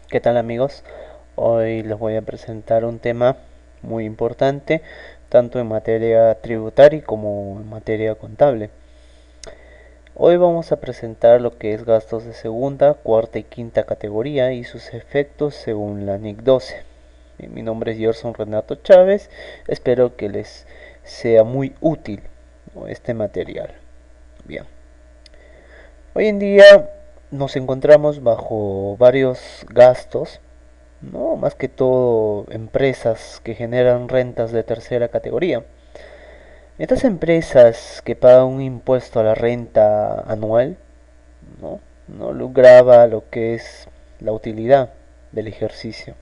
¿Qué tal amigos? Hoy les voy a presentar un tema muy importante, tanto en materia tributaria como en materia contable. Hoy vamos a presentar lo que es gastos de segunda, cuarta y quinta categoría y sus efectos según la NIC 12. Mi nombre es Gerson Renato Chávez, espero que les sea muy útil, ¿no?, este material. Bien. Hoy en día nos encontramos bajo varios gastos, no, más que todo empresas que generan rentas de tercera categoría. Estas empresas que pagan un impuesto a la renta anual, no, no lograba lo que es la utilidad del ejercicio.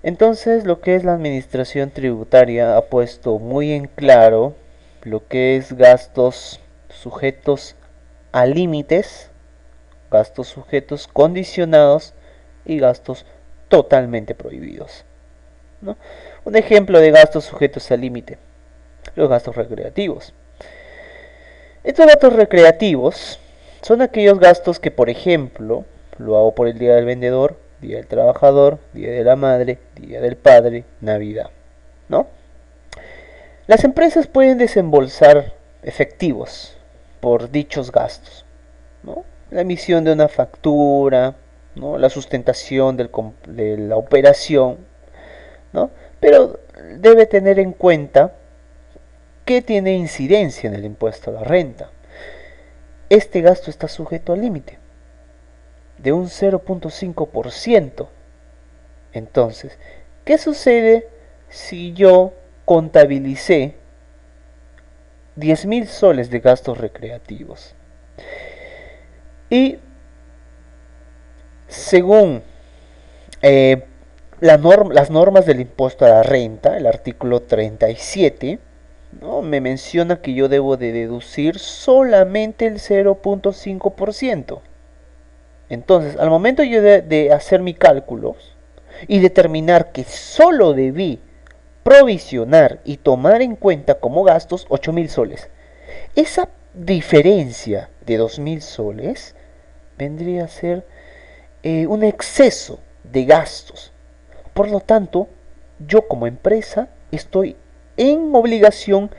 Entonces, lo que es la administración tributaria ha puesto muy en claro lo que es gastos sujetos a límites, gastos sujetos condicionados y gastos totalmente prohibidos, ¿no? Un ejemplo de gastos sujetos al límite: los gastos recreativos. Estos gastos recreativos son aquellos gastos que, por ejemplo, lo hago por el Día del Vendedor, Día del Trabajador, Día de la Madre, Día del Padre, Navidad, ¿no? Las empresas pueden desembolsar efectivos por dichos gastos, ¿no? La emisión de una factura, ¿no?, la sustentación de la operación, ¿no? Pero debe tener en cuenta que tiene incidencia en el impuesto a la renta. Este gasto está sujeto al límite de un 0.5%. Entonces, ¿qué sucede si yo contabilicé 10.000 soles de gastos recreativos? Y según eh, las normas del impuesto a la renta, el artículo 37, ¿no?, me menciona que yo debo de deducir solamente el 0.5%. Entonces, al momento yo de hacer mis cálculos y determinar que solo debí provisionar y tomar en cuenta como gastos 8.000 soles, esa diferencia de 2.000 soles vendría a ser un exceso de gastos. Por lo tanto, yo como empresa estoy en obligación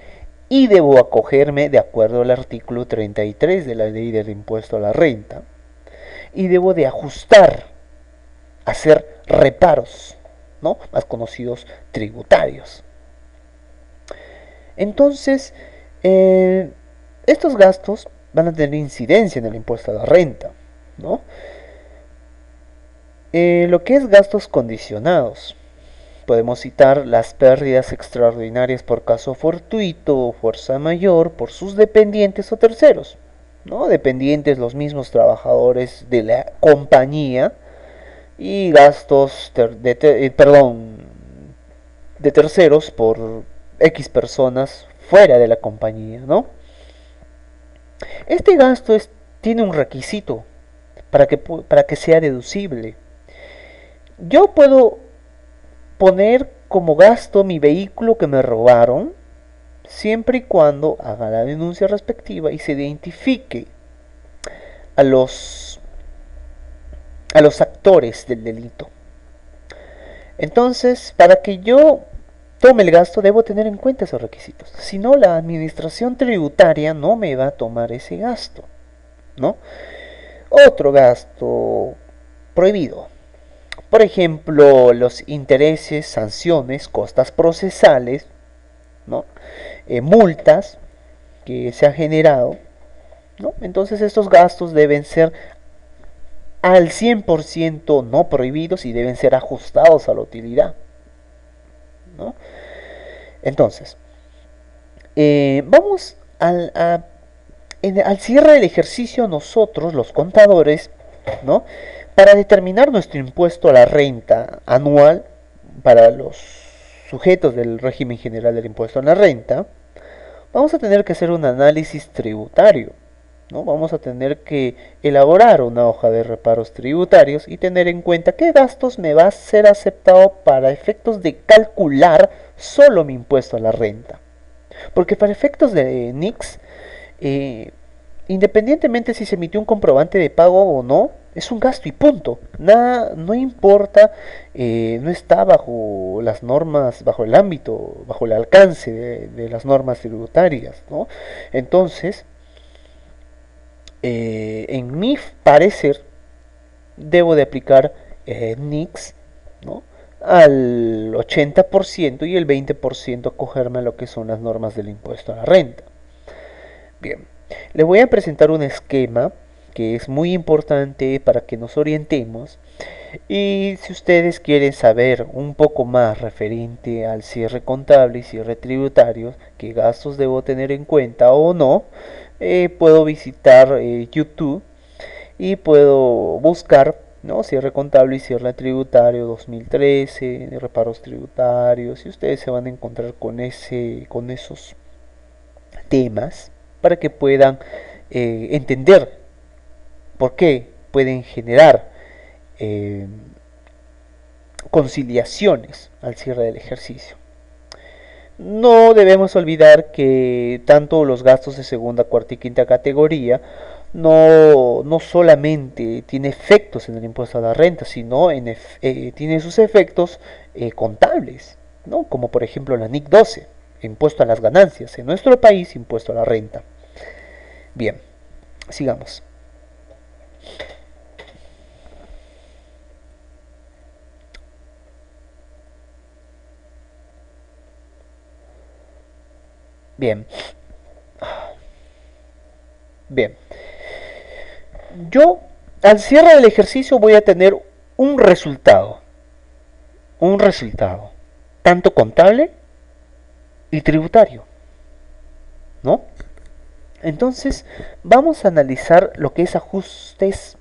y debo acogerme de acuerdo al artículo 33 de la ley del impuesto a la renta, y debo de ajustar, hacer reparos, ¿no?, más conocidos tributarios. Entonces, estos gastos van a tener incidencia en el impuesto a la renta, ¿no? Lo que es gastos condicionados, podemos citar las pérdidas extraordinarias por caso fortuito o fuerza mayor por sus dependientes o terceros, ¿no? Dependientes, los mismos trabajadores de la compañía, y gastos de terceros por X personas fuera de la compañía, ¿no? Este gasto tiene un requisito para que sea deducible. Yo puedo poner como gasto mi vehículo que me robaron, siempre y cuando haga la denuncia respectiva y se identifique a los, a los actores del delito. Entonces, para que yo tome el gasto, debo tener en cuenta esos requisitos. Si no, la administración tributaria no me va a tomar ese gasto, ¿no? Otro gasto prohibido: por ejemplo, los intereses, sanciones, costas procesales, ¿no?, multas que se han generado, ¿no? Entonces estos gastos deben ser al 100% no prohibidos y deben ser ajustados a la utilidad, ¿no? Entonces, vamos al cierre del ejercicio nosotros, los contadores, ¿no?, para determinar nuestro impuesto a la renta anual para los sujetos del régimen general del impuesto a la renta, vamos a tener que hacer un análisis tributario, ¿no? Vamos a tener que elaborar una hoja de reparos tributarios y tener en cuenta qué gastos me va a ser aceptado para efectos de calcular solo mi impuesto a la renta. Porque para efectos de NICS, independientemente si se emitió un comprobante de pago o no, Es un gasto y punto. Nada, no importa, no está bajo las normas, bajo el ámbito, bajo el alcance de las normas tributarias, ¿no? Entonces, en mi parecer, debo de aplicar NICS, ¿no? Al 80% y el 20% acogerme a lo que son las normas del impuesto a la renta. Bien, le voy a presentar un esquema que es muy importante para que nos orientemos. Y si ustedes quieren saber un poco más referente al cierre contable y cierre tributario, qué gastos debo tener en cuenta o no, puedo visitar YouTube y puedo buscar, ¿no? Cierre contable y cierre tributario 2013, reparos tributarios, y ustedes se van a encontrar con esos temas para que puedan entender por qué pueden generar eh, conciliaciones al cierre del ejercicio. No debemos olvidar que tanto los gastos de segunda, cuarta y quinta categoría no solamente tiene efectos en el impuesto a la renta, sino tiene sus efectos contables, ¿no? Como por ejemplo la NIC 12, impuesto a las ganancias, en nuestro país impuesto a la renta. Bien, sigamos. Bien, bien. Yo al cierre del ejercicio voy a tener un resultado, un resultado, tanto contable y tributario, ¿no? Entonces, vamos a analizar lo que es ajustes,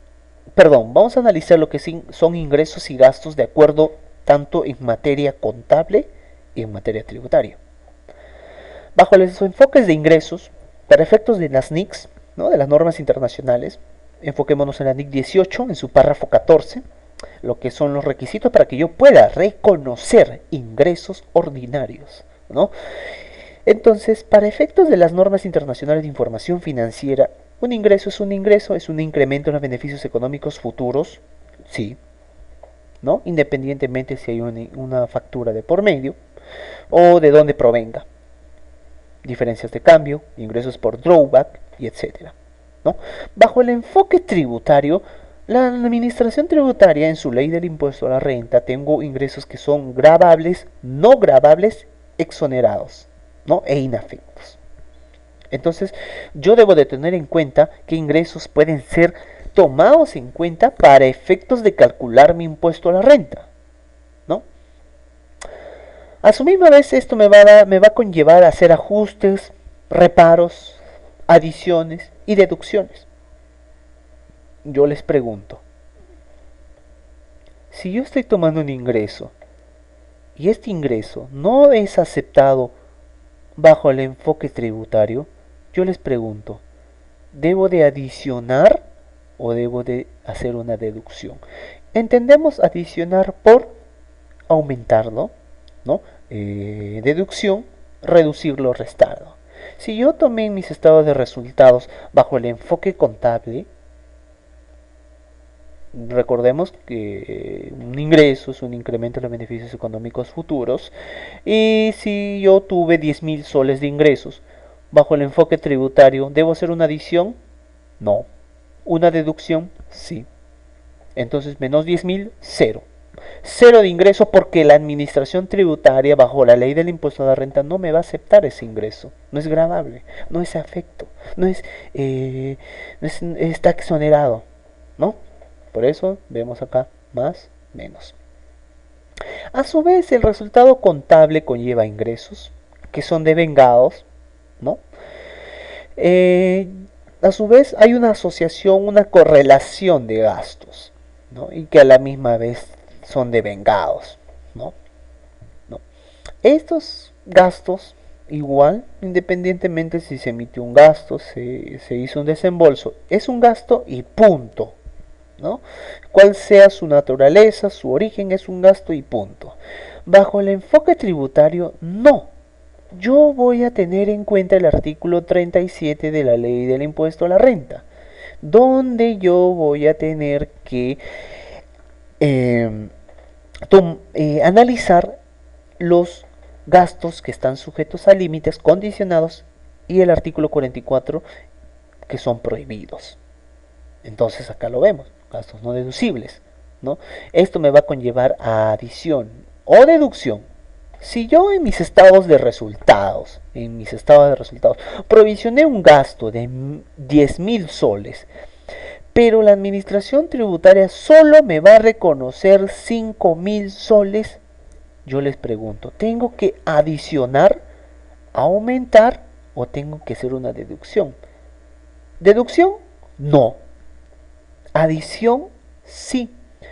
perdón, vamos a analizar lo que son ingresos y gastos de acuerdo tanto en materia contable y en materia tributaria. Bajo los enfoques de ingresos, para efectos de las NICs, ¿no? De las normas internacionales, enfoquémonos en la NIC 18, en su párrafo 14, lo que son los requisitos para que yo pueda reconocer ingresos ordinarios, ¿no? Entonces, para efectos de las normas internacionales de información financiera, un ingreso, es un incremento en los beneficios económicos futuros, sí, ¿no? Independientemente si hay una factura de por medio o de dónde provenga. Diferencias de cambio, ingresos por drawback y etcétera, ¿no? Bajo el enfoque tributario, la administración tributaria en su ley del impuesto a la renta tengo ingresos que son gravables, no gravables, exonerados, ¿no? E inafectos. Entonces, yo debo de tener en cuenta qué ingresos pueden ser tomados en cuenta para efectos de calcular mi impuesto a la renta, ¿no? A su misma vez, esto me va a conllevar a hacer ajustes, reparos, adiciones y deducciones. Yo les pregunto, si yo estoy tomando un ingreso y este ingreso no es aceptado bajo el enfoque tributario, yo les pregunto, ¿debo de adicionar o debo de hacer una deducción? Entendemos adicionar por aumentarlo, ¿no? Deducción, reducirlo, restarlo. Si yo tomé mis estados de resultados bajo el enfoque contable, recordemos que un ingreso es un incremento de los beneficios económicos futuros. Y si yo tuve 10.000 soles de ingresos, bajo el enfoque tributario, ¿debo hacer una adición? No. ¿Una deducción? Sí. Entonces, menos 10.000, cero. Cero de ingreso porque la administración tributaria, bajo la ley del impuesto a la renta, no me va a aceptar ese ingreso. No es gravable, no es afecto, está exonerado, ¿no? Por eso vemos acá más, menos. A su vez, el resultado contable conlleva ingresos que son devengados, ¿no? A su vez, hay una asociación, una correlación de gastos, ¿no? Y que a la misma vez son devengados, ¿no? ¿No? Estos gastos, igual, independientemente si se emitió un gasto, se hizo un desembolso, es un gasto y punto, ¿no? Cual sea su naturaleza, su origen, es un gasto y punto. Bajo el enfoque tributario, no. Yo voy a tener en cuenta el artículo 37 de la ley del impuesto a la renta, donde yo voy a tener que analizar los gastos que están sujetos a límites condicionados y el artículo 44 que son prohibidos. Entonces acá lo vemos, gastos no deducibles, ¿no? Esto me va a conllevar a adición o deducción. Si yo en mis estados de resultados, provisioné un gasto de 10.000 soles, pero la administración tributaria solo me va a reconocer 5.000 soles, yo les pregunto, ¿tengo que adicionar, aumentar o tengo que hacer una deducción? ¿Deducción? No. Adición, sí,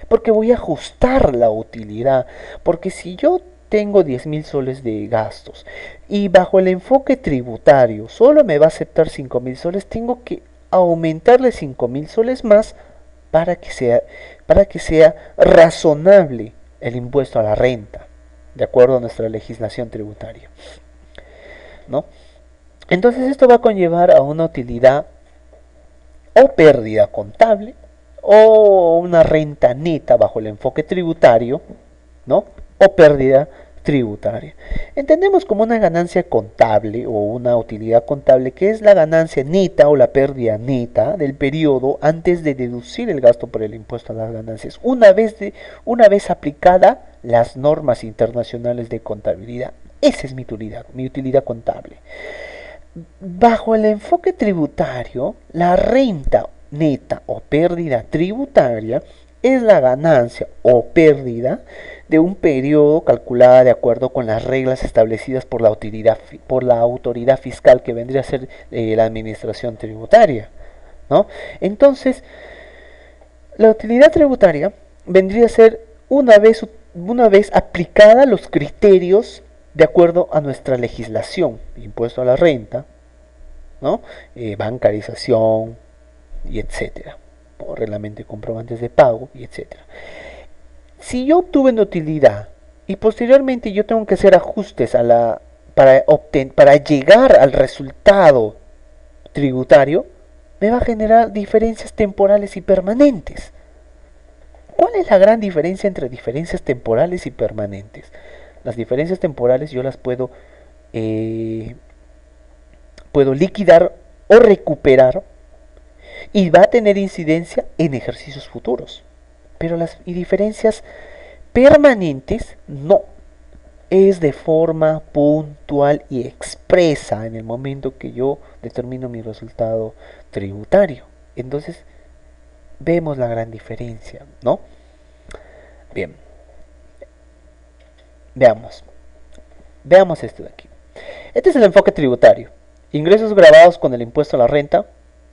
porque voy a ajustar la utilidad, porque si yo tengo 10.000 soles de gastos y bajo el enfoque tributario solo me va a aceptar 5.000 soles, tengo que aumentarle 5.000 soles más para que sea razonable el impuesto a la renta, de acuerdo a nuestra legislación tributaria, ¿no? Entonces esto va a conllevar a una utilidad o pérdida contable o una renta neta bajo el enfoque tributario, ¿no? O pérdida tributaria. Entendemos como una ganancia contable o una utilidad contable que es la ganancia neta o la pérdida neta del periodo antes de deducir el gasto por el impuesto a las ganancias, una vez aplicada las normas internacionales de contabilidad. Esa es mi utilidad contable. Bajo el enfoque tributario, la renta neta o pérdida tributaria es la ganancia o pérdida de un periodo calculada de acuerdo con las reglas establecidas por la autoridad fiscal, que vendría a ser la administración tributaria, ¿no? Entonces, la utilidad tributaria vendría a ser una vez aplicada los criterios de acuerdo a nuestra legislación, impuesto a la renta, ¿no? Bancarización y etcétera, o reglamento de comprobantes de pago y etcétera. Si yo obtuve una utilidad y posteriormente yo tengo que hacer ajustes para llegar al resultado tributario, me va a generar diferencias temporales y permanentes. ¿Cuál es la gran diferencia entre diferencias temporales y permanentes? Las diferencias temporales yo las puedo liquidar o recuperar y va a tener incidencia en ejercicios futuros. Pero las diferencias permanentes no. Es de forma puntual y expresa en el momento que yo determino mi resultado tributario. Entonces, vemos la gran diferencia, ¿no? Bien. Veamos esto de aquí. Este es el enfoque tributario. Ingresos grabados con el impuesto a la renta.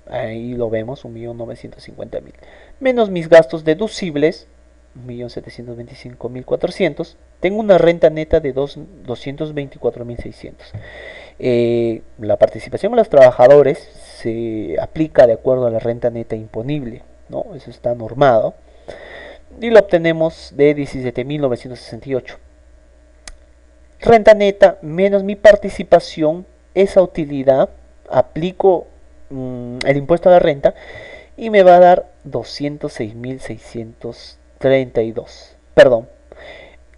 Ahí lo vemos, 1.950.000. Menos mis gastos deducibles, 1.725.400. Tengo una renta neta de 224.600. La participación de los trabajadores se aplica de acuerdo a la renta neta imponible, ¿no? Eso está normado. Y lo obtenemos de 17.968. Renta neta menos mi participación, esa utilidad, aplico el impuesto a la renta y me va a dar 206.632. Perdón,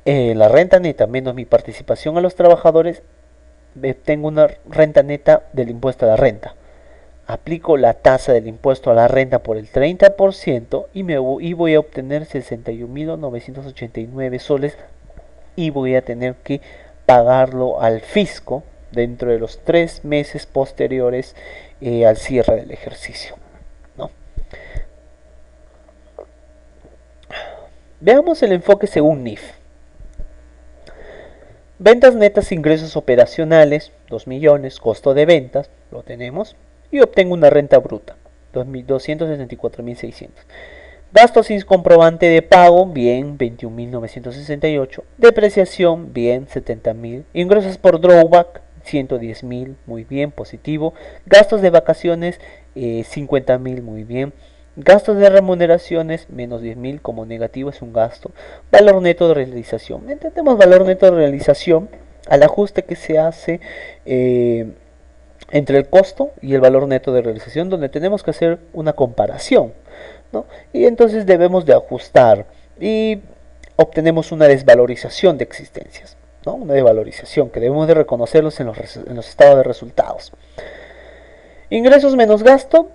la renta neta menos mi participación a los trabajadores, tengo una renta neta del impuesto a la renta. Aplico la tasa del impuesto a la renta por el 30% y voy a obtener 61.989 soles y voy a tener que pagarlo al fisco dentro de los 3 meses posteriores al cierre del ejercicio, ¿no? Veamos el enfoque según NIF. Ventas netas, ingresos operacionales, 2 millones, costo de ventas, lo tenemos, y obtengo una renta bruta, 264.600. Gastos sin comprobante de pago, bien, 21.968. Depreciación, bien, 70.000. Ingresos por drawback, 110.000, muy bien, positivo. Gastos de vacaciones, 50.000, muy bien. Gastos de remuneraciones, menos 10.000, como negativo es un gasto. Valor neto de realización. Entendemos valor neto de realización al ajuste que se hace entre el costo y el valor neto de realización, donde tenemos que hacer una comparación, ¿no? Y entonces debemos de ajustar y obtenemos una desvalorización de existencias, ¿no? Una desvalorización que debemos de reconocerlos en los estados de resultados. Ingresos menos gasto,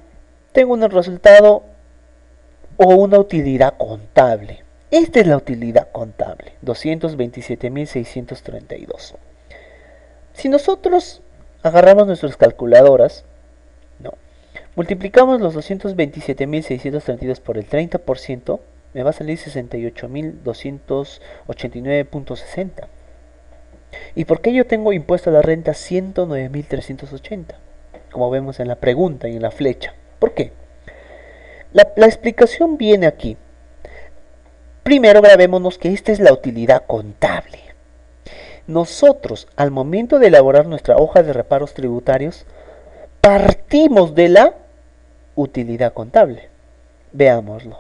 tengo un resultado o una utilidad contable. Esta es la utilidad contable, 227.632. Si nosotros agarramos nuestras calculadoras, no, multiplicamos los 227.632 por el 30%, me va a salir 68.289.60. ¿Y por qué yo tengo impuesto a la renta 109.380? Como vemos en la pregunta y en la flecha. ¿Por qué? La explicación viene aquí. Primero grabémonos que esta es la utilidad contable. Nosotros, al momento de elaborar nuestra hoja de reparos tributarios, partimos de la utilidad contable. Veámoslo.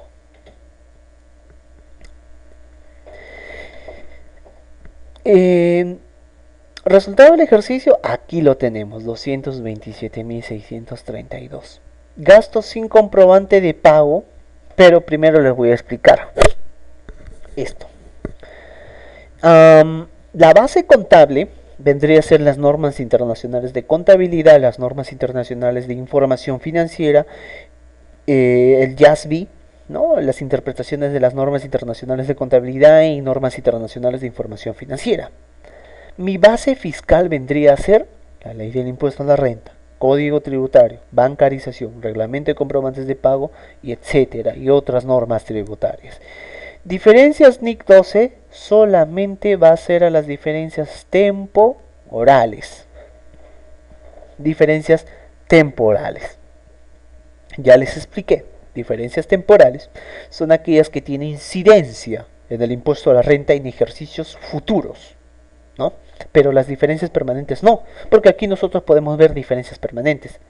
Resultado del ejercicio, aquí lo tenemos, 227.632. Gastos sin comprobante de pago, pero primero les voy a explicar esto. La base contable vendría a ser las normas internacionales de contabilidad, las normas internacionales de información financiera, el JASB, ¿no? Las interpretaciones de las normas internacionales de contabilidad y normas internacionales de información financiera. Mi base fiscal vendría a ser la ley del impuesto a la renta, código tributario, bancarización, reglamento de comprobantes de pago, y etcétera, y otras normas tributarias. Diferencias NIC 12 solamente va a ser a las diferencias temporales. Diferencias temporales. Ya les expliqué. Diferencias temporales son aquellas que tienen incidencia en el impuesto a la renta en ejercicios futuros, ¿no? Pero las diferencias permanentes no, porque aquí nosotros podemos ver diferencias permanentes.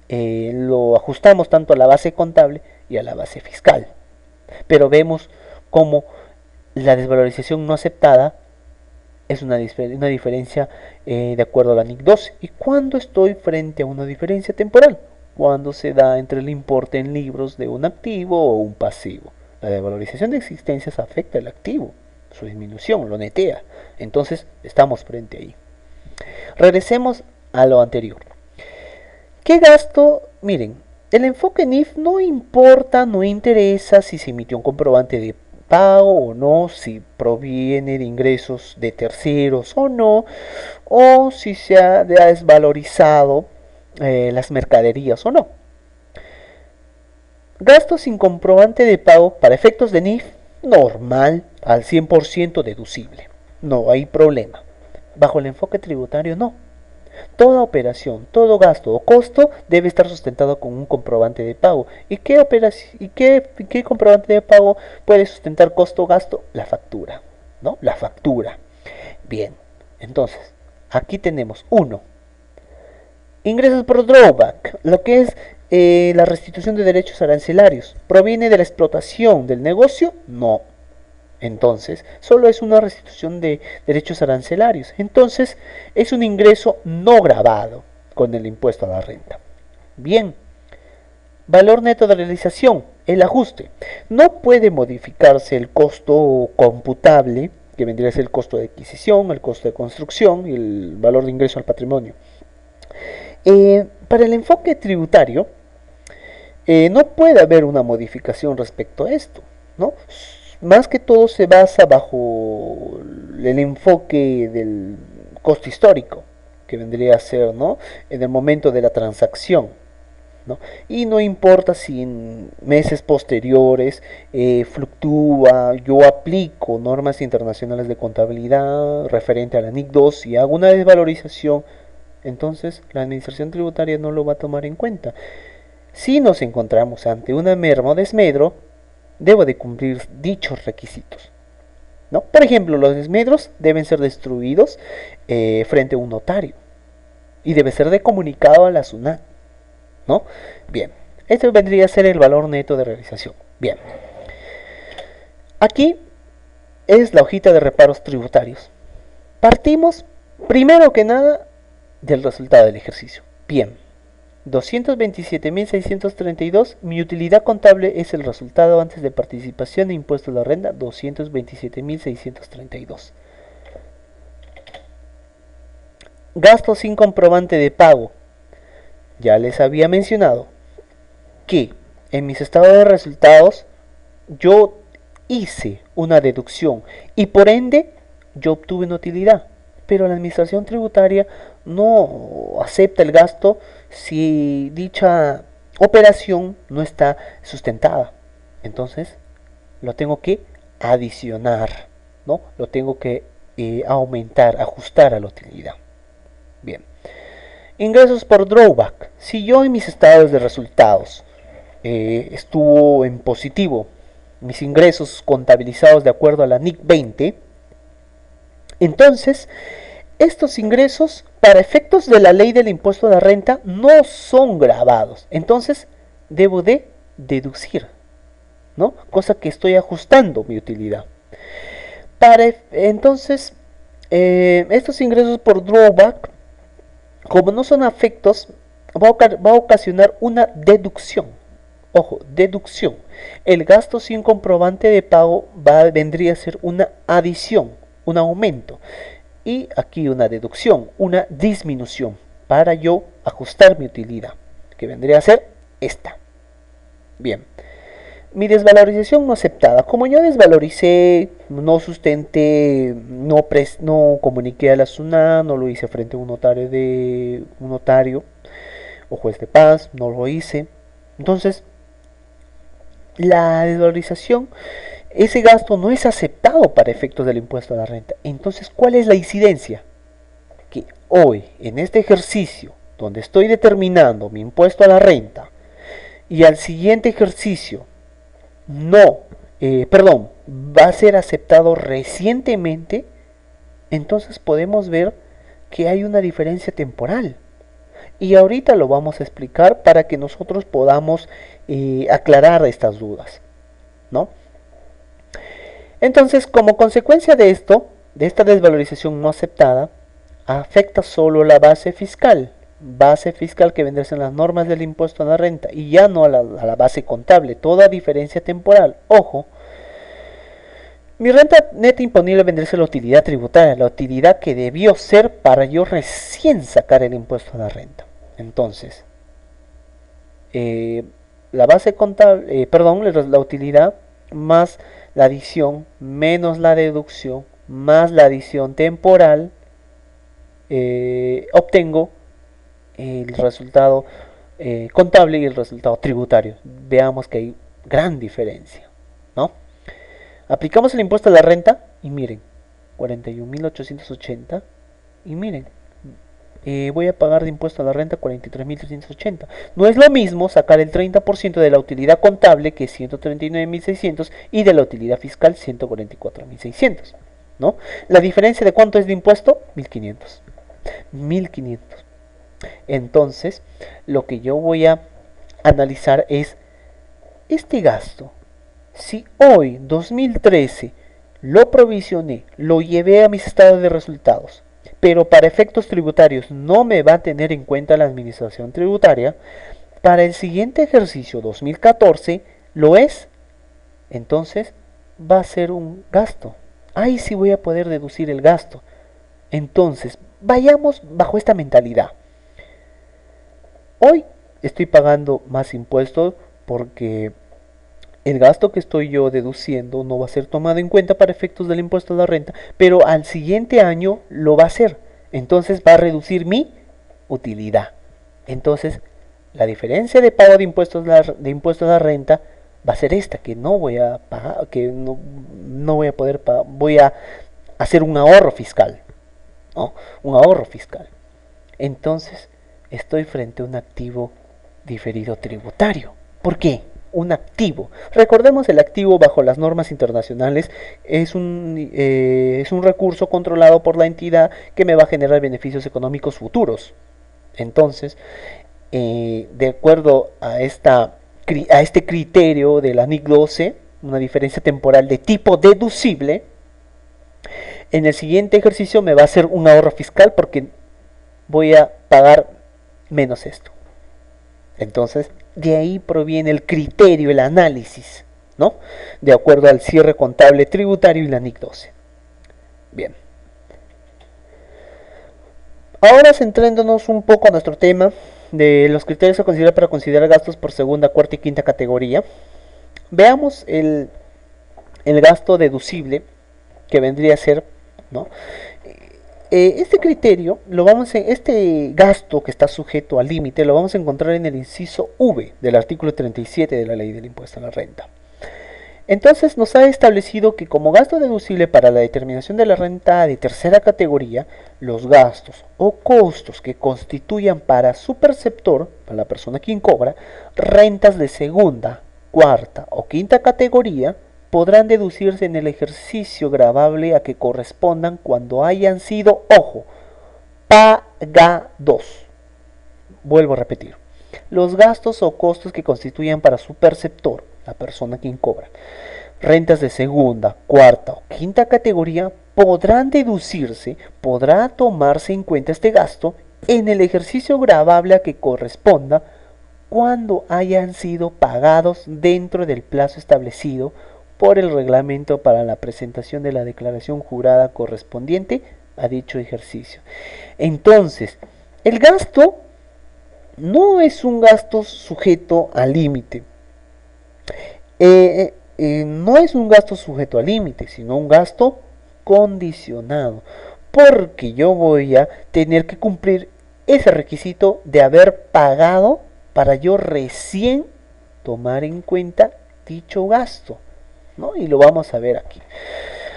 Lo ajustamos tanto a la base contable y a la base fiscal. Pero vemos como la desvalorización no aceptada es una diferencia de acuerdo a la NIC 12. ¿Y cuándo estoy frente a una diferencia temporal? Cuando se da entre el importe en libros de un activo o un pasivo. La desvalorización de existencias afecta al activo, su disminución, lo netea. Entonces estamos frente ahí. Regresemos a lo anterior. ¿Qué gasto? Miren, el enfoque NIF no importa, no interesa si se emitió un comprobante de pago o no, si proviene de ingresos de terceros o no, o si se ha desvalorizado las mercaderías o no. Gasto sin comprobante de pago para efectos de NIF, normal, al 100% deducible. No hay problema. Bajo el enfoque tributario, no. Toda operación, todo gasto o costo debe estar sustentado con un comprobante de pago. ¿Y qué comprobante de pago puede sustentar costo o gasto? La factura, ¿no? La factura. Bien, entonces, aquí tenemos 1. Ingresos por drawback, lo que es la restitución de derechos arancelarios. ¿Proviene de la explotación del negocio? No. Entonces, solo es una restitución de derechos arancelarios. Entonces, es un ingreso no grabado con el impuesto a la renta. Bien. Valor neto de realización, el ajuste. No puede modificarse el costo computable, que vendría a ser el costo de adquisición, el costo de construcción y el valor de ingreso al patrimonio. Para el enfoque tributario, no puede haber una modificación respecto a esto, ¿no? Más que todo se basa bajo el enfoque del costo histórico, que vendría a ser, ¿no?, en el momento de la transacción, ¿no? Y no importa si en meses posteriores fluctúa, yo aplico normas internacionales de contabilidad referente a la NIC 2 y hago una desvalorización, entonces la administración tributaria no lo va a tomar en cuenta. Si nos encontramos ante una merma o desmedro, debo de cumplir dichos requisitos, ¿no? Por ejemplo, los desmedros deben ser destruidos frente a un notario y debe ser comunicado a la SUNAT, ¿no? Bien, este vendría a ser el valor neto de realización. Bien, aquí es la hojita de reparos tributarios. Partimos, primero que nada, del resultado del ejercicio. Bien, 227.632. Mi utilidad contable es el resultado antes de participación e impuesto a la renta, 227.632. Gasto sin comprobante de pago. Ya les había mencionado que en mis estados de resultados yo hice una deducción y por ende yo obtuve una utilidad, pero la administración tributaria no acepta el gasto si dicha operación no está sustentada. Entonces lo tengo que adicionar, ¿no? Lo tengo que aumentar, ajustar a la utilidad. Bien. Ingresos por drawback. Si yo en mis estados de resultados estuvo en positivo mis ingresos contabilizados de acuerdo a la NIC 20, entonces estos ingresos para efectos de la ley del impuesto a la renta no son gravados. Entonces debo de deducir, ¿no? Cosa que estoy ajustando mi utilidad. Entonces, estos ingresos por drawback, como no son afectos, va a ocasionar una deducción. Ojo, deducción. El gasto sin comprobante de pago vendría a ser una adición, un aumento. Y aquí una deducción, una disminución, para yo ajustar mi utilidad, que vendría a ser esta. Bien. Mi desvalorización no aceptada. Como yo desvaloricé, no sustenté, no comuniqué a la SUNAT, no lo hice frente a un notario o juez de paz, no lo hice. Entonces, la desvalorización, ese gasto no es aceptado para efectos del impuesto a la renta. Entonces, ¿cuál es la incidencia? Que hoy, en este ejercicio, donde estoy determinando mi impuesto a la renta, y al siguiente ejercicio, va a ser aceptado recientemente, entonces podemos ver que hay una diferencia temporal. Y ahorita lo vamos a explicar para que nosotros podamos aclarar estas dudas, ¿no? Entonces, como consecuencia de esto, de esta desvalorización no aceptada, afecta solo la base fiscal que vendrá en las normas del impuesto a la renta y ya no a la base contable, toda diferencia temporal. Ojo, mi renta neta imponible vendrá a ser la utilidad tributaria, la utilidad que debió ser para yo recién sacar el impuesto a la renta. Entonces, la base contable, la utilidad más la adición menos la deducción más la adición temporal, obtengo el resultado contable y el resultado tributario. Veamos que hay gran diferencia, ¿no? Aplicamos el impuesto a la renta y miren, 41.880 y miren, voy a pagar de impuesto a la renta 43.380. No es lo mismo sacar el 30% de la utilidad contable, que es 139.600, y de la utilidad fiscal, 144.600, ¿no? La diferencia de cuánto es de impuesto, 1.500. 1.500. Entonces, lo que yo voy a analizar es este gasto. Si hoy, 2013, lo provisioné, lo llevé a mis estados de resultados, pero para efectos tributarios no me va a tener en cuenta la administración tributaria, para el siguiente ejercicio 2014 lo es, entonces va a ser un gasto. Ahí sí voy a poder deducir el gasto. Entonces, vayamos bajo esta mentalidad. Hoy estoy pagando más impuestos porque el gasto que estoy yo deduciendo no va a ser tomado en cuenta para efectos del impuesto a la renta, pero al siguiente año lo va a hacer. Entonces va a reducir mi utilidad. Entonces, la diferencia de pago de impuestos a la renta va a ser esta, que no voy a pagar, que no voy a poder pagar, voy a hacer un ahorro fiscal, ¿no? Un ahorro fiscal. Entonces, estoy frente a un activo diferido tributario. ¿Por qué? Un activo. Recordemos, el activo bajo las normas internacionales es un recurso controlado por la entidad que me va a generar beneficios económicos futuros. Entonces, de acuerdo a este criterio de la NIC 12, una diferencia temporal de tipo deducible, en el siguiente ejercicio me va a hacer un ahorro fiscal porque voy a pagar menos esto. Entonces, de ahí proviene el criterio, el análisis, ¿no? De acuerdo al cierre contable tributario y la NIC 12. Bien. Ahora centrándonos un poco a nuestro tema de los criterios a considerar para considerar gastos por segunda, cuarta y quinta categoría, veamos el gasto deducible que vendría a ser, ¿no? Este criterio, este gasto que está sujeto al límite, lo vamos a encontrar en el inciso V del artículo 37 de la Ley del Impuesto a la Renta. Entonces nos ha establecido que como gasto deducible para la determinación de la renta de tercera categoría, los gastos o costos que constituyan para su perceptor, para la persona quien cobra, rentas de segunda, cuarta o quinta categoría, podrán deducirse en el ejercicio gravable a que correspondan cuando hayan sido, ojo, pagados. Vuelvo a repetir. Los gastos o costos que constituyan para su perceptor, la persona quien cobra, rentas de segunda, cuarta o quinta categoría, podrán deducirse, podrá tomarse en cuenta este gasto en el ejercicio gravable a que corresponda cuando hayan sido pagados dentro del plazo establecido por el reglamento para la presentación de la declaración jurada correspondiente a dicho ejercicio. Entonces, el gasto no es un gasto sujeto al límite. No es un gasto sujeto al límite, sino un gasto condicionado. Porque yo voy a tener que cumplir ese requisito de haber pagado para yo recién tomar en cuenta dicho gasto, ¿no? Y lo vamos a ver aquí.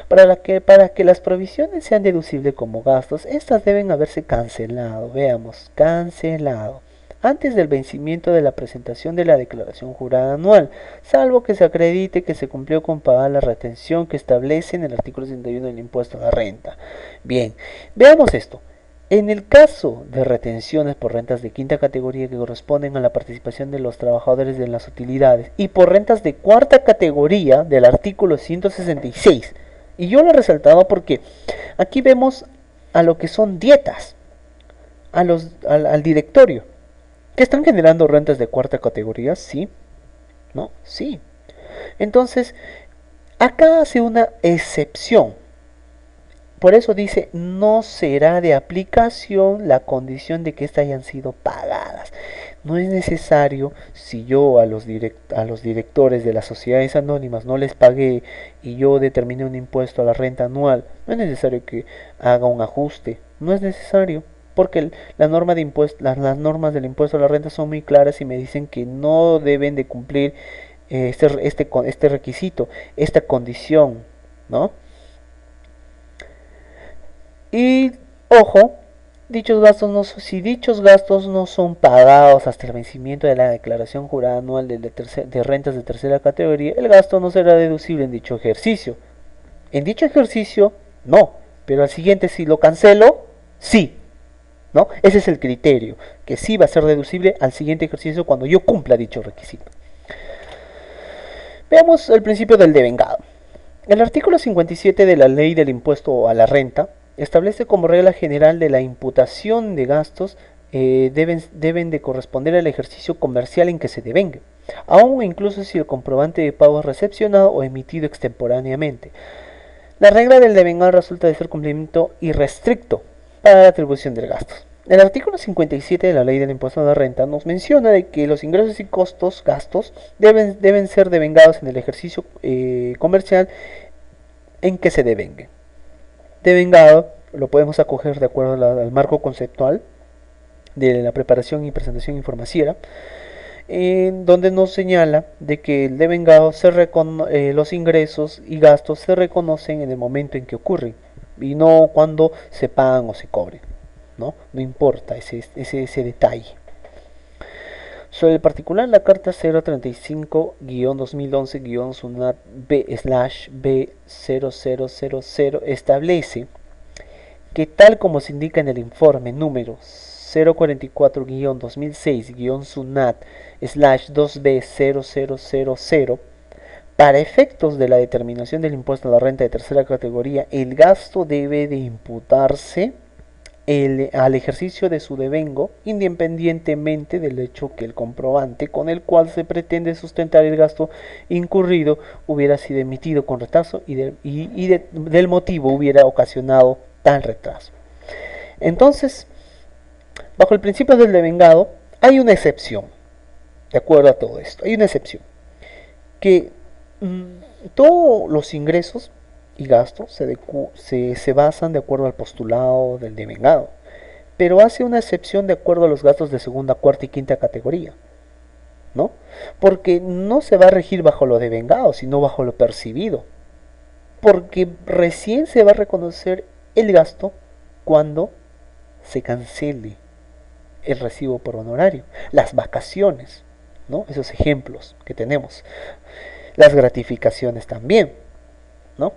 Para que las provisiones sean deducibles como gastos, estas deben haberse cancelado. Veamos, cancelado antes del vencimiento de la presentación de la declaración jurada anual, salvo que se acredite que se cumplió con pagar la retención que establece en el artículo 61 del impuesto a la renta. Bien, veamos esto. En el caso de retenciones por rentas de quinta categoría que corresponden a la participación de los trabajadores de las utilidades y por rentas de cuarta categoría del artículo 166, y yo lo he resaltado porque aquí vemos a lo que son dietas, al directorio, que están generando rentas de cuarta categoría, sí, ¿no? Sí. Entonces, acá hace una excepción. Por eso dice, no será de aplicación la condición de que éstas hayan sido pagadas. No es necesario, si yo a los directores de las sociedades anónimas no les pagué y yo determiné un impuesto a la renta anual, no es necesario que haga un ajuste. No es necesario, porque las normas del impuesto a la renta son muy claras y me dicen que no deben de cumplir este requisito, esta condición, ¿no? Y ojo, si dichos gastos no son pagados hasta el vencimiento de la declaración jurada anual de rentas de tercera categoría, el gasto no será deducible en dicho ejercicio. En dicho ejercicio, no, pero al siguiente, si lo cancelo, sí, ¿no? Ese es el criterio, que sí va a ser deducible al siguiente ejercicio cuando yo cumpla dicho requisito. Veamos el principio del devengado. El artículo 57 de la Ley del Impuesto a la Renta establece como regla general de la imputación de gastos deben de corresponder al ejercicio comercial en que se devenga, aun incluso si el comprobante de pago es recepcionado o emitido extemporáneamente. La regla del devengado resulta de ser cumplimiento irrestricto para la atribución del gasto. El artículo 57 de la Ley del Impuesto a la Renta nos menciona de que los ingresos y gastos deben ser devengados en el ejercicio comercial en que se devenguen. Devengado lo podemos acoger de acuerdo al marco conceptual de la preparación y presentación informaciera, donde nos señala de que el devengado los ingresos y gastos se reconocen en el momento en que ocurren y no cuando se pagan o se cobren, no importa ese detalle. Sobre el particular, la carta 035-2011-SUNAT B/B0000 establece que, tal como se indica en el informe número 044-2006-SUNAT/2B0000, para efectos de la determinación del impuesto a la renta de tercera categoría, el gasto debe de imputarse al ejercicio de su devengo, independientemente del hecho que el comprobante con el cual se pretende sustentar el gasto incurrido hubiera sido emitido con retraso del motivo hubiera ocasionado tal retraso. Entonces, bajo el principio del devengado, hay una excepción, de acuerdo a todo esto, hay una excepción, que todos los ingresos y gastos se basan de acuerdo al postulado del devengado, pero hace una excepción de acuerdo a los gastos de segunda, cuarta y quinta categoría, ¿no? Porque no se va a regir bajo lo devengado, sino bajo lo percibido, porque recién se va a reconocer el gasto cuando se cancele el recibo por honorario, las vacaciones, ¿no? Esos ejemplos que tenemos, las gratificaciones también, ¿no?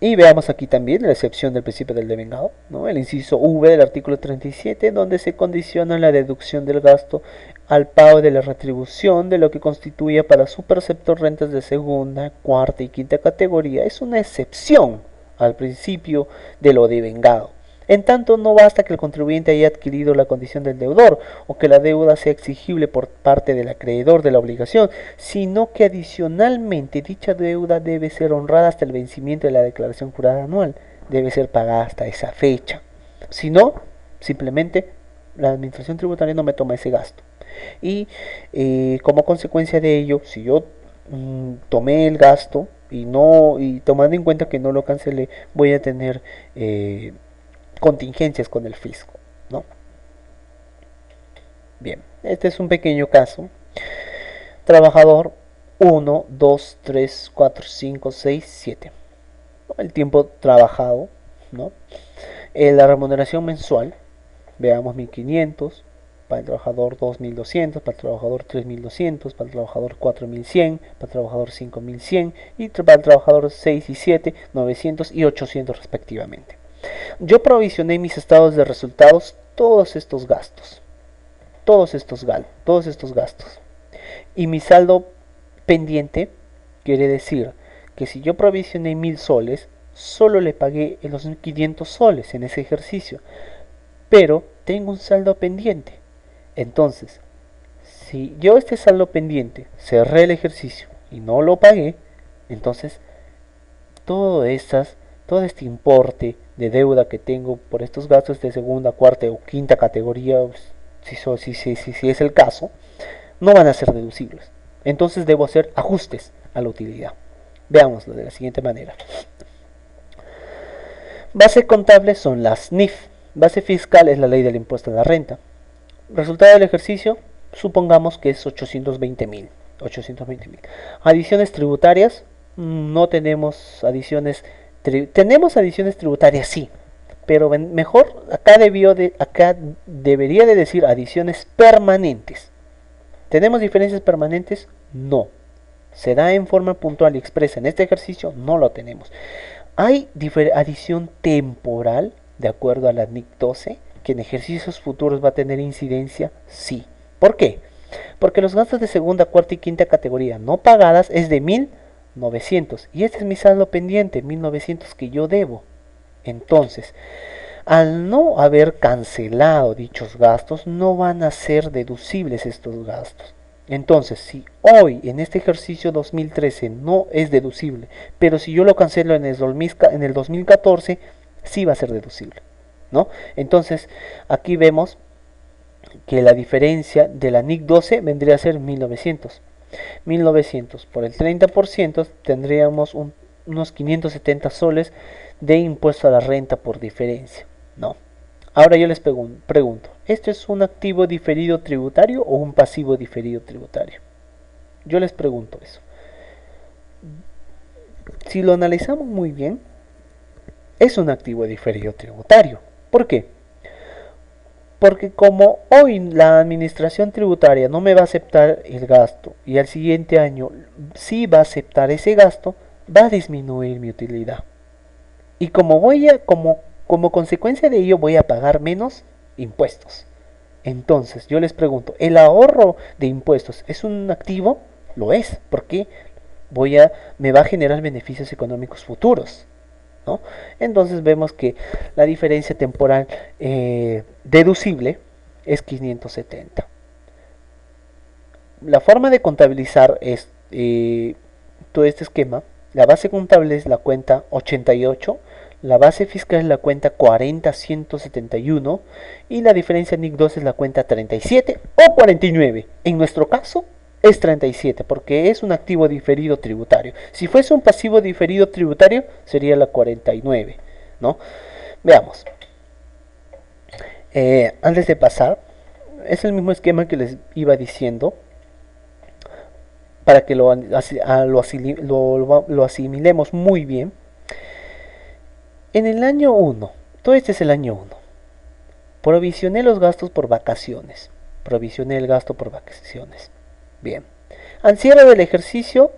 Y veamos aquí también la excepción del principio del devengado, ¿no? El inciso V del artículo 37, donde se condiciona la deducción del gasto al pago de la retribución de lo que constituye para su perceptor rentas de segunda, cuarta y quinta categoría. Es una excepción al principio de lo devengado. En tanto, no basta que el contribuyente haya adquirido la condición del deudor o que la deuda sea exigible por parte del acreedor de la obligación, sino que adicionalmente dicha deuda debe ser honrada hasta el vencimiento de la declaración jurada anual, debe ser pagada hasta esa fecha. Si no, simplemente la administración tributaria no me toma ese gasto. Y como consecuencia de ello, si yo tomé el gasto y tomando en cuenta que no lo cancelé, voy a tener contingencias con el fisco, ¿no? Bien, este es un pequeño caso. Trabajador 1, 2, 3, 4, 5, 6, 7. El tiempo trabajado, ¿no? La remuneración mensual, veamos 1500, para el trabajador 2200, para el trabajador 3200, para el trabajador 4100, para el trabajador 5100 y para el trabajador 6 y 7, 900 y 800 respectivamente. Yo provisioné en mis estados de resultados todos estos gastos. Todos estos gastos. Y mi saldo pendiente quiere decir que si yo provisioné 1000 soles, solo le pagué los 500 soles en ese ejercicio. Pero tengo un saldo pendiente. Entonces, si yo este saldo pendiente cerré el ejercicio y no lo pagué, entonces todo este importe de deuda que tengo por estos gastos de segunda, cuarta o quinta categoría, si es el caso, no van a ser deducibles. Entonces debo hacer ajustes a la utilidad. Veámoslo de la siguiente manera. Base contable son las NIF. Base fiscal es la ley del impuesto a la renta. Resultado del ejercicio, supongamos que es 820.000. Adiciones tributarias, no tenemos adiciones. Tenemos adiciones tributarias, sí, pero mejor acá debería de decir adiciones permanentes. ¿Tenemos diferencias permanentes? No. ¿Se da en forma puntual y expresa en este ejercicio? No lo tenemos. ¿Hay adición temporal de acuerdo a la NIC 12 que en ejercicios futuros va a tener incidencia? Sí. ¿Por qué? Porque los gastos de segunda, cuarta y quinta categoría no pagadas es de 1900 y este es mi saldo pendiente, 1900 que yo debo. Entonces, al no haber cancelado dichos gastos, no van a ser deducibles estos gastos. Entonces, si hoy en este ejercicio 2013 no es deducible, pero si yo lo cancelo en el 2014, sí va a ser deducible, ¿no? Entonces, aquí vemos que la diferencia de la NIC 12 vendría a ser 1900. 1900 por el 30% tendríamos unos 570 soles de impuesto a la renta por diferencia, ¿no? Ahora yo les pregunto, ¿esto es un activo diferido tributario o un pasivo diferido tributario? Yo les pregunto eso. Si lo analizamos muy bien, es un activo diferido tributario. ¿Por qué? Porque como hoy la administración tributaria no me va a aceptar el gasto y al siguiente año sí va a aceptar ese gasto, va a disminuir mi utilidad. Y como consecuencia de ello voy a pagar menos impuestos. Entonces, yo les pregunto, ¿el ahorro de impuestos es un activo? Lo es, porque me va a generar beneficios económicos futuros, ¿no? Entonces vemos que la diferencia temporal deducible es 570. La forma de contabilizar todo este esquema, la base contable es la cuenta 88, la base fiscal es la cuenta 40171 y la diferencia NIC 2 es la cuenta 37 o 49. En nuestro caso es 37 porque es un activo diferido tributario. Si fuese un pasivo diferido tributario sería la 49, ¿no? Veamos. Antes de pasar, es el mismo esquema que les iba diciendo para que lo asimilemos muy bien. En el año 1, todo este es el año 1, provisioné los gastos por vacaciones. Provisioné el gasto por vacaciones. Bien. Al cierre del ejercicio,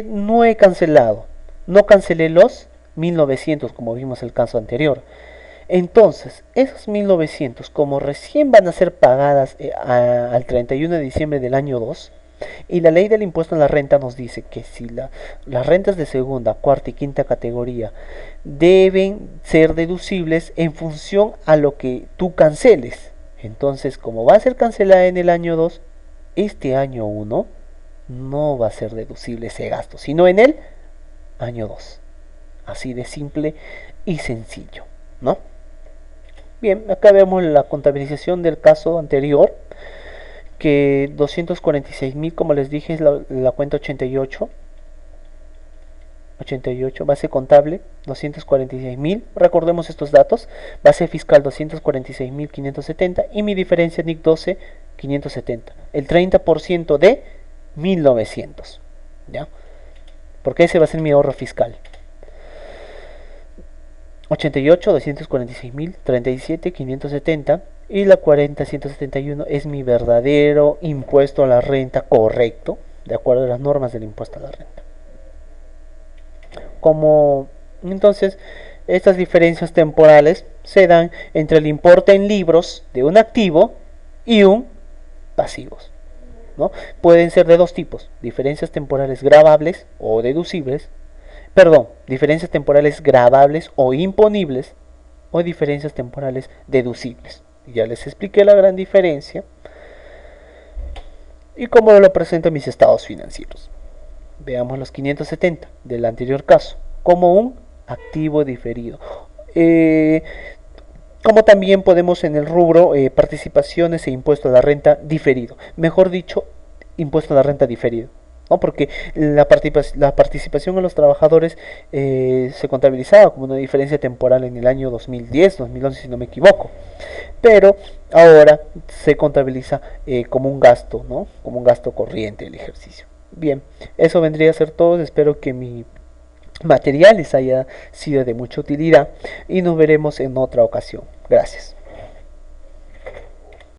no he cancelado. No cancelé los 1900, como vimos el caso anterior. Entonces, esos 1900, como recién van a ser pagadas al 31 de diciembre del año 2, y la ley del impuesto a la renta nos dice que si las rentas de segunda, cuarta y quinta categoría deben ser deducibles en función a lo que tú canceles. Entonces, como va a ser cancelada en el año 2, este año 1 no va a ser deducible ese gasto, sino en el año 2. Así de simple y sencillo, ¿no? Bien, acá vemos la contabilización del caso anterior, que 246.000, como les dije, es la cuenta 88, base contable 246.000, recordemos estos datos, base fiscal 246.570 y mi diferencia NIC 12 570, el 30% de 1900, ¿ya? Porque ese va a ser mi ahorro fiscal. 88, 246.000, 37, 570 y la 40.171 es mi verdadero impuesto a la renta correcto, de acuerdo a las normas del impuesto a la renta. Como entonces estas diferencias temporales se dan entre el importe en libros de un activo y un pasivos, ¿no? Pueden ser de dos tipos: diferencias temporales gravables o deducibles, diferencias temporales gravables o imponibles, o diferencias temporales deducibles. Ya les expliqué la gran diferencia y cómo lo presento en mis estados financieros. Veamos los 570 del anterior caso como un activo diferido. Como también podemos en el rubro participaciones e impuesto a la renta diferido. Mejor dicho, impuesto a la renta diferido, ¿no? Porque la participación a los trabajadores se contabilizaba como una diferencia temporal en el año 2010, 2011 si no me equivoco, pero ahora se contabiliza como un gasto, ¿no? Como un gasto corriente del ejercicio. Bien, eso vendría a ser todo. Espero que mi material les haya sido de mucha utilidad y nos veremos en otra ocasión. Gracias.